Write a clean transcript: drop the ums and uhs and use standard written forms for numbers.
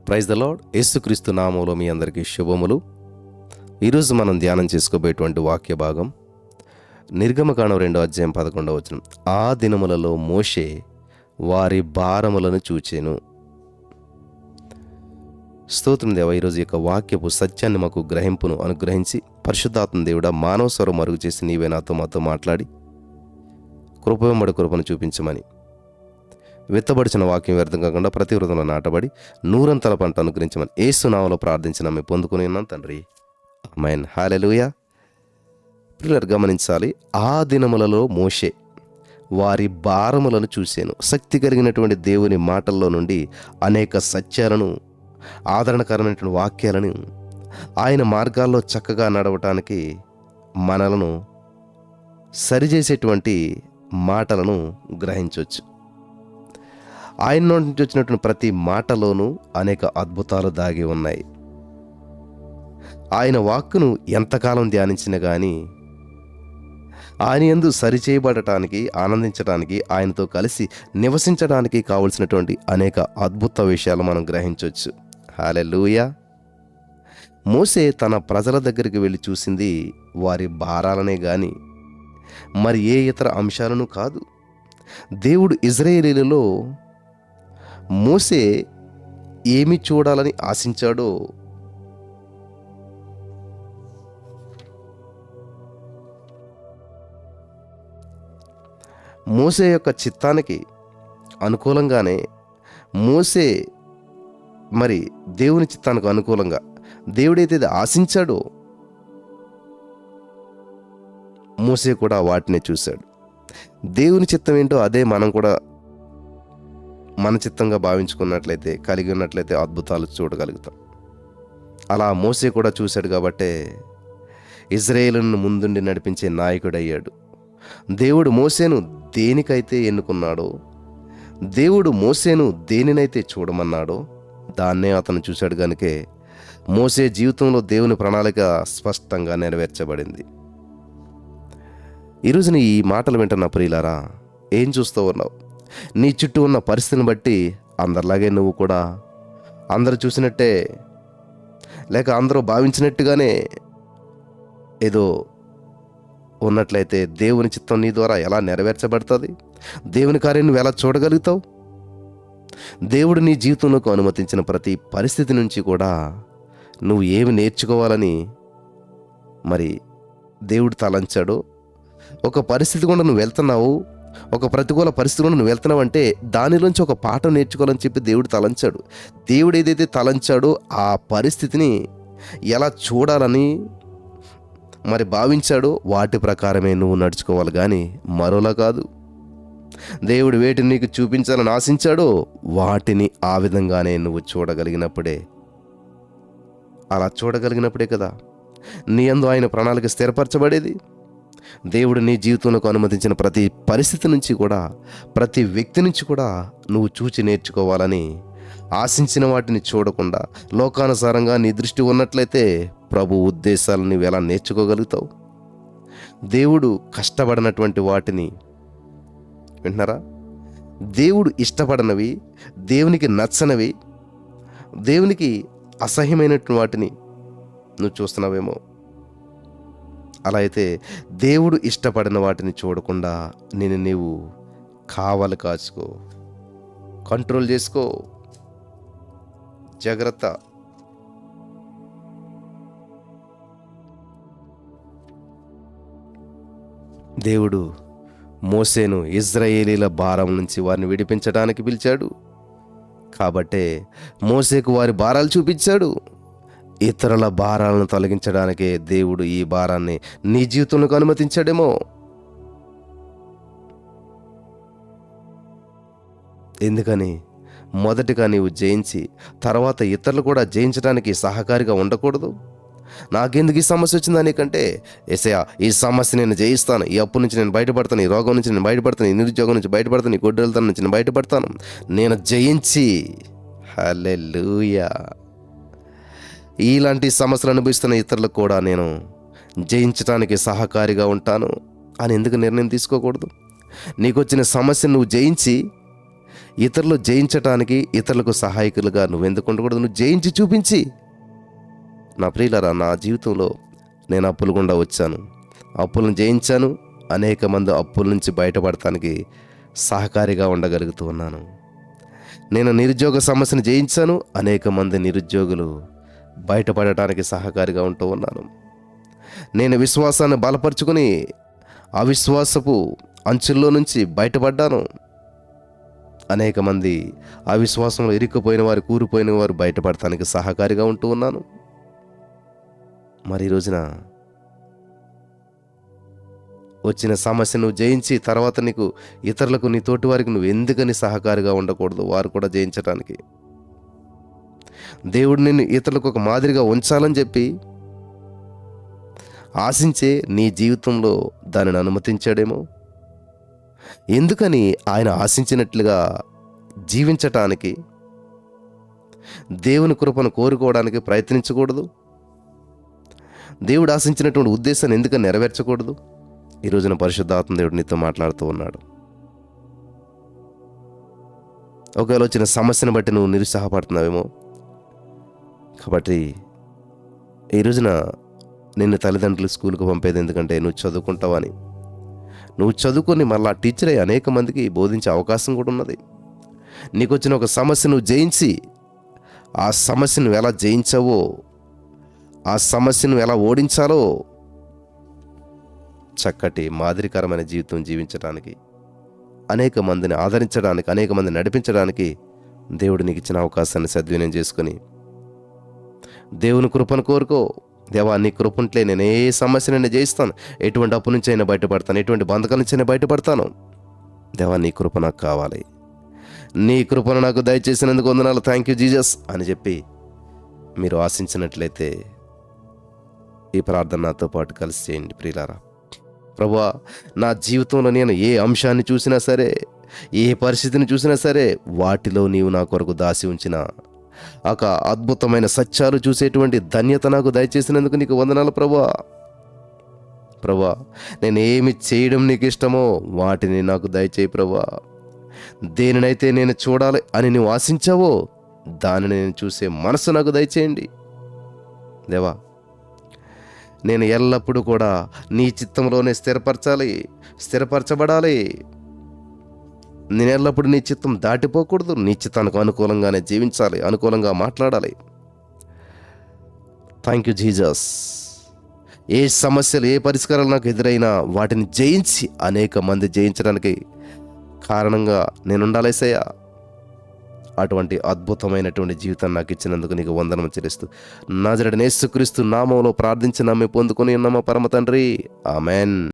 Praise the lord. యేసుక్రీస్తు నామములో మీ అందరికీ శుభములు. ఈరోజు మనం ధ్యానం చేసుకోబోయేటువంటి వాక్య భాగం నిర్గమకాండం 2:11. ఆ దినములలో మోషే వారి భారములను చూచెను. స్తోత్రం దేవా, ఈరోజు యొక్క వాక్యపు సత్యాన్ని మాకు గ్రహింపును అనుగ్రహించి, పరిశుద్ధాత్మ దేవుడా మానవ స్వరం మరుగు చేసి నీవే మాతో మాట్లాడి కృపమడి కృపను చూపించమని, విత్తబడిచిన వాక్యం వ్యర్థం కాకుండా ప్రతి హృదయంలో నాటబడి నూరంతల పంట అనుగ్రహించమని యేసు నామములో ప్రార్థించిన మేము పొందుకుని ఉన్నాం తండ్రి. ఆమేన్. హల్లెలూయా. పిల్లలు గమనించాలి, ఆ దినములలో మోషే వారి భారములను చూశాను. శక్తి కలిగినటువంటి దేవుని మాటల్లో నుండి అనేక సత్యాలను, ఆదరణకరమైనటువంటి వాక్యాలను, ఆయన మార్గాల్లో చక్కగా నడవటానికి మనలను సరిచేసేటువంటి మాటలను గ్రహించవచ్చు. ఆయన నుంచి వచ్చినటువంటి ప్రతి మాటలోనూ అనేక అద్భుతాలు దాగి ఉన్నాయి. ఆయన వాక్కును ఎంతకాలం ధ్యానించినా కానీ ఆయన యందు సరిచేయబడటానికి, ఆనందించడానికి, ఆయనతో కలిసి నివసించడానికి కావలసినటువంటి అనేక అద్భుత విషయాలు మనం గ్రహించవచ్చు. హల్లెలూయా. మోషే తన ప్రజల దగ్గరికి వెళ్ళి చూసింది వారి భారాలనే గాని మరి ఏ ఇతర అంశాలను కాదు. దేవుడు ఇజ్రాయేలీలలో మోషే ఏమి చూడాలని ఆశించాడో మోషే యొక్క చిత్తానికి అనుకూలంగానే మోషే మరి దేవుని చిత్తానికి అనుకూలంగా దేవుడైతే ఆశించాడో మోషే కూడా వాటిని చూశాడు. దేవుని చిత్తం ఏంటో అదే మనం కూడా మన చిత్తంగా భావించుకున్నట్లయితే, కలిగి ఉన్నట్లయితే అద్భుతాలు చూడగలుగుతాం. అలా మోషే కూడా చూశాడు కాబట్టే ఇజ్రాయేలును ముందుండి నడిపించే నాయకుడయ్యాడు. దేవుడు మోషేను దేనికైతే ఎన్నుకున్నాడో, దేవుడు మోషేను దేనినైతే చూడమన్నాడో దాన్నే అతను చూశాడు. కనుకే మోషే జీవితంలో దేవుని ప్రణాళిక స్పష్టంగా నెరవేర్చబడింది. ఈరోజు ఈ మాటలు వింటున్న ప్రియులారా, ఏం చూస్తూ ఉన్నావు? నీ చుట్టూ ఉన్న పరిస్థితిని బట్టి అందరిలాగే నువ్వు కూడా అందరూ చూసినట్టే, లేక అందరూ భావించినట్టుగానే ఏదో ఉన్నట్లయితే దేవుని చిత్తం నీ ద్వారా ఎలా నెరవేర్చబడుతుంది? దేవుని కార్యం నువ్వు ఎలా చూడగలుగుతావు? దేవుడు నీ జీవితంలోకి అనుమతించిన ప్రతి పరిస్థితి నుంచి కూడా నువ్వు ఏమి నేర్చుకోవాలని మరి దేవుడు తలంచాడో, ఒక పరిస్థితి కూడా నువ్వు వెళ్తున్నావు, ఒక ప్రతికూల పరిస్థితి కూడా నువ్వు వెళ్తున్నావు అంటే దానిలోంచి ఒక పాఠం నేర్చుకోవాలని చెప్పి దేవుడు తలంచాడు. దేవుడు ఏదైతే తలంచాడో ఆ పరిస్థితిని ఎలా చూడాలని మరి భావించాడో వాటి ప్రకారమే నువ్వు నడుచుకోవాలి, కానీ మరోలా కాదు. దేవుడు వేటిని నీకు చూపించాలని ఆశించాడో వాటిని ఆ విధంగానే నువ్వు చూడగలిగినప్పుడే, అలా చూడగలిగినప్పుడే కదా నీ యందు ఆయన ప్రణాళిక స్థిరపరచబడేది. దేవుడు నీ జీవితంలోకి అనుమతించిన ప్రతి పరిస్థితి నుంచి కూడా, ప్రతి వ్యక్తి నుంచి కూడా నువ్వు చూచి నేర్చుకోవాలని ఆశించిన వాటిని చూడకుండా లోకానుసారంగా నీ దృష్టి ఉన్నట్లయితే ప్రభు ఉద్దేశాలను నువ్వు ఎలా నేర్చుకోగలుగుతావు? దేవుడు కష్టపడినటువంటి వాటిని వింటున్నారా? దేవుడు ఇష్టపడనవి, దేవునికి నచ్చనివి, దేవునికి అసహ్యమైనటువంటి వాటిని నువ్వు చూస్తున్నావేమో. అలా అయితే దేవుడు ఇష్టపడిన వాటిని చూడకుండా నీవు కావాలి కాచుకో, కంట్రోల్ చేసుకో, జాగ్రత్త. దేవుడు మోషేను ఇజ్రాయేలీల భారం నుంచి వారిని విడిపించడానికి పిలిచాడు. కాబట్టే మోషేకు వారి భారాలు చూపించాడు. ఇతరుల భారాలను తొలగించడానికే దేవుడు ఈ భారాన్ని నీ జీవితంలోకి అనుమతించాడేమో. ఎందుకని? మొదటిగా నీవు జయించి తర్వాత ఇతరులు కూడా జయించడానికి సహకారిగా ఉండకూడదు? నాకెందుకు ఈ సమస్య వచ్చిందా నీకంటే, యేసయ్యా ఈ సమస్య నేను జయిస్తాను, ఈ అప్పు నుంచి నేను బయటపడతాను, ఈ రోగం నుంచి నేను బయటపడతాను, ఈ నిరుద్యోగం నుంచి బయటపడతాను, ఈ గొడ్డలతనం నుంచి నేను బయటపడతాను, నేను జయించి. హల్లెలూయా. ఇలాంటి సమస్యలు అనుభవిస్తున్న ఇతరులకు కూడా నేను జయించడానికి సహకారిగా ఉంటాను అని ఎందుకు నిర్ణయం తీసుకోకూడదు? నీకు వచ్చిన సమస్యను నువ్వు జయించి ఇతరులు జయించటానికి, ఇతరులకు సహాయకులుగా నువ్వెందుకు ఉండకూడదు? నువ్వు జయించి చూపించి. నా ప్రియులారా, నా జీవితంలో నేను అప్పుల గుండా వచ్చాను, అప్పులను జయించాను. అనేక మంది అప్పుల నుంచి బయటపడటానికి సహకారిగా ఉండగలుగుతూ ఉన్నాను. నేను నిరుద్యోగ సమస్యను జయించాను. అనేక మంది నిరుద్యోగులు బయటపడటానికి సహకారిగా ఉంటూ ఉన్నాను. నేను విశ్వాసాన్ని బలపరుచుకొని అవిశ్వాసపు అంచుల్లో నుంచి బయటపడ్డాను. అనేక మంది అవిశ్వాసంలో ఇరుక్కుపోయిన వారు, కూరిపోయిన వారు బయటపడటానికి సహకారిగా ఉంటూ ఉన్నాను. మరి ఈ రోజున వచ్చిన సమస్యను జయించి తర్వాత నీకు ఇతరులకు, నీ తోటి వారికి నువ్వు ఎందుకని సహకారిగా ఉండకూడదు? వారు కూడా జయించటానికి దేవుడు నిన్ను ఇతరులకు ఒక మాదిరిగా ఉంచాలని చెప్పి ఆశించే నీ జీవితంలో దానిని అనుమతించాడేమో. ఎందుకని ఆయన ఆశించినట్లుగా జీవించటానికి, దేవుని కృపను కోరుకోవడానికి ప్రయత్నించకూడదు? దేవుడు ఆశించినటువంటి ఉద్దేశాన్ని ఎందుకని నెరవేర్చకూడదు? ఈ రోజున పరిశుద్ధాత్మ దేవుడు నీతో మాట్లాడుతూ ఉన్నాడు. ఒకవేళ వచ్చిన సమస్యను బట్టి నువ్వు నిరుత్సాహపడుతున్నావేమో. కాబట్టి ఈ రోజున నిన్ను తల్లిదండ్రులు స్కూల్కి పంపేది ఎందుకంటే నువ్వు చదువుకుంటావని. నువ్వు చదువుకొని మళ్ళా టీచర్ అయ్యి అనేక మందికి బోధించే అవకాశం కూడా ఉన్నది. నీకు వచ్చిన ఒక సమస్య నువ్వు జయించి, ఆ సమస్యను ఎలా జయించావో, ఆ సమస్యను ఎలా ఓడించాలో చక్కటి మాదిరికరమైన జీవితం జీవించడానికి, అనేక మందిని ఆదరించడానికి, అనేక మందిని నడిపించడానికి దేవుడు నీకు ఇచ్చిన అవకాశాన్ని సద్వినియోగం చేసుకొని దేవుని కృపను కోరుకో. దేవా, నీ కృప ఉంటే నేను ఏ సమస్యనైనా జయిస్తాను, ఎటువంటి అప్పు నుంచి అయినా బయటపడతాను, ఎటువంటి బంధకాల నుంచి అయినా బయటపడతాను. దేవా, నీ కృప నాకు కావాలి, నీ కృపను నాకు దయచేసినందుకు వందనాలు, థ్యాంక్ యూ జీసస్ అని చెప్పి మీరు ఆశించినట్లయితే ఈ ప్రార్థన నాతో పాటు కలిసి చేయండి. ప్రియులారా, ప్రభువా, నా జీవితంలో నేను ఏ అంశాన్ని చూసినా సరే, ఏ పరిస్థితిని చూసినా సరే, వాటిలో నీవు నా కొరకు దాసి ఉంచిన ఒక అద్భుతమైన సత్యాలు చూసేటువంటి ధన్యత నాకు దయచేసినందుకు నీకు వందనాలు ప్రభువా. ప్రభువా, నేను ఏమి చేయడం నీకు ఇష్టమో వాటిని నాకు దయచేయి ప్రభువా. దేనినైతే నేను చూడాలి అని నువ్వు ఆశించావో దానిని నేను చూసే మనసు నాకు దయచేయండి. దేవా, నేను ఎల్లప్పుడూ కూడా నీ చిత్తంలోనే స్థిరపరచబడాలి. నేను ఎల్లప్పుడూ నీ చిత్తం దాటిపోకూడదు. నీ చిత్తానికి అనుకూలంగానే జీవించాలి, అనుకూలంగా మాట్లాడాలి. Thank you Jesus. ఏ సమస్యలు, ఏ పరిష్కారాలు నాకు ఎదురైనా వాటిని జయించి అనేక మంది జయించడానికి కారణంగా నేను ఉండాలేసయ్యా. అటువంటి అద్భుతమైనటువంటి జీవితాన్ని నాకు ఇచ్చినందుకు నీకు వందనం చెల్లిస్తూ నజరేయుడైన యేసుక్రీస్తు నామములో ప్రార్థించి నమ్మి పొందుకొని ఉన్నామా పరమ తండ్రి, ఆమెన్.